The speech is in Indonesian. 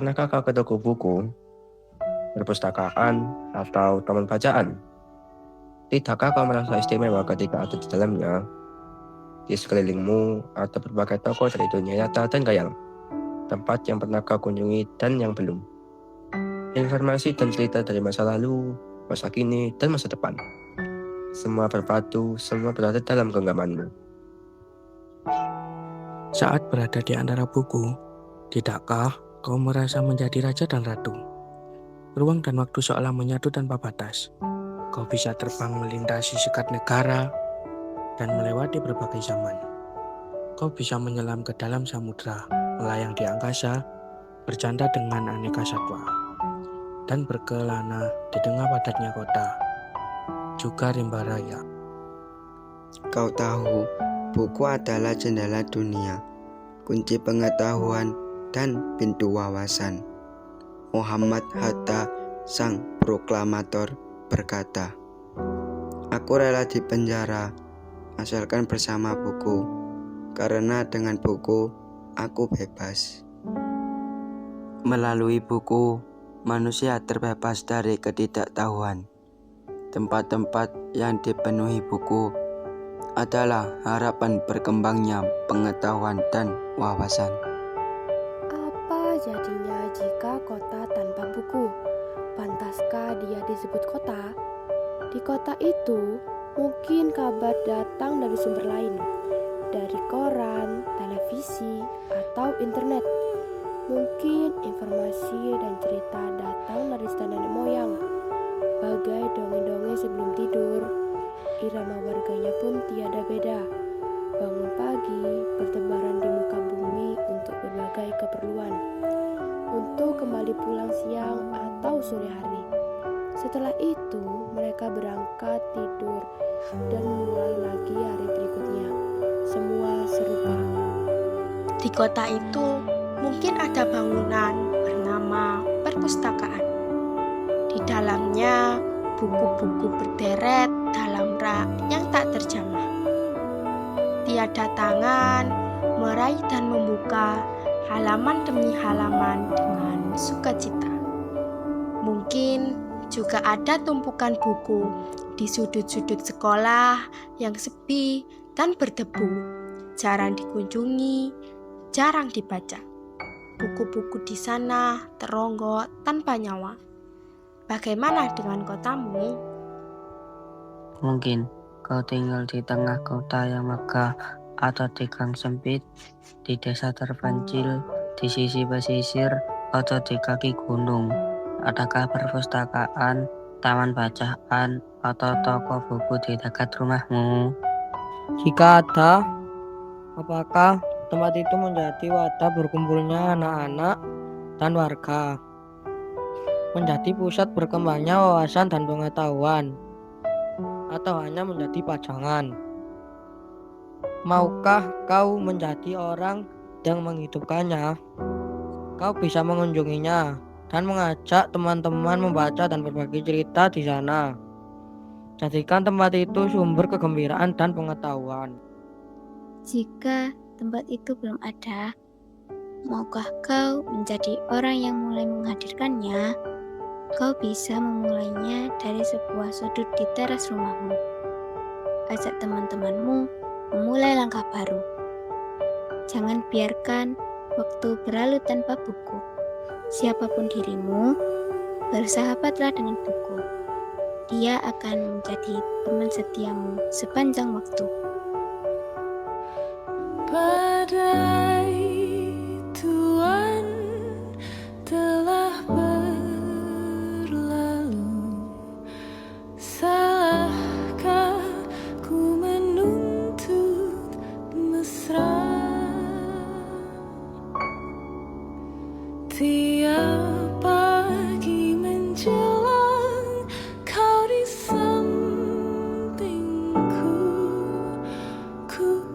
Pernahkah kau ke toko buku, perpustakaan, atau taman bacaan? Tidakkah kau merasa istimewa ketika ada di dalamnya? Di sekelilingmu ada berbagai toko dari dunia nyata dan khayal, tempat yang pernah kau kunjungi dan yang belum. Informasi dan cerita dari masa lalu, masa kini, dan masa depan. Semua berpadu, semua berada dalam genggamanmu. Saat berada di antara buku, tidakkah kau merasa menjadi raja dan ratu? Ruang dan waktu seolah menyatu tanpa batas. Kau bisa terbang melintasi sekat negara dan melewati berbagai zaman. Kau bisa menyelam ke dalam samudra, melayang di angkasa, bercanda dengan aneka satwa, dan berkelana di tengah padatnya kota, juga rimba raya. Kau tahu, buku adalah jendela dunia, kunci pengetahuan dan pintu wawasan. Muhammad Hatta, sang proklamator, berkata, "Aku rela di penjara asalkan bersama buku, karena dengan buku aku bebas." Melalui buku, manusia terbebas dari ketidaktahuan. Tempat-tempat yang dipenuhi buku adalah harapan berkembangnya pengetahuan dan wawasan. Apa jadinya jika kota tanpa buku? Pantaskah dia disebut kota? Di kota itu, mungkin kabar datang dari sumber lain, dari koran, televisi, atau internet. Mungkin informasi dan cerita datang dari cerita nenek moyang, bagai dongeng-dongeng sebelum tidur. Irama warganya pun tiada beda. Bangun pagi, bertebaran di muka bumi untuk berbagai keperluan, untuk kembali pulang siang atau sore hari. Setelah itu, mereka berangkat tidur dan mulai lagi hari berikutnya. Semua serupa. Di kota itu mungkin ada bangunan bernama perpustakaan. Di dalamnya buku-buku berderet dalam rak yang tak terjamah. Tiada tangan meraih dan membuka halaman demi halaman dengan sukacita. Mungkin juga ada tumpukan buku di sudut-sudut sekolah yang sepi dan berdebu, jarang dikunjungi, jarang dibaca. Buku-buku di sana teronggok tanpa nyawa. Bagaimana dengan kotamu? Mungkin kau tinggal di tengah kota yang megah atau di gang sempit, di desa terpencil, di sisi pesisir, atau di kaki gunung. Adakah perpustakaan, taman bacaan, atau toko buku di dekat rumahmu? Jika ada, apakah tempat itu menjadi wadah berkumpulnya anak-anak dan warga? Menjadi pusat berkembangnya wawasan dan pengetahuan? Atau hanya menjadi pajangan? Maukah kau menjadi orang yang menghidupkannya? Kau bisa mengunjunginya dan mengajak teman-teman membaca dan berbagi cerita di sana. Jadikan tempat itu sumber kegembiraan dan pengetahuan. Jika tempat itu belum ada, maukah kau menjadi orang yang mulai menghadirkannya? Kau bisa memulainya dari sebuah sudut di teras rumahmu. Ajak teman-temanmu memulai langkah baru. Jangan biarkan waktu berlalu tanpa buku. Siapapun dirimu, bersahabatlah dengan buku. Dia akan menjadi teman setiamu sepanjang waktu. Badai Tuhan telah berlalu. Salahkah ku menuntut mesra? Tiada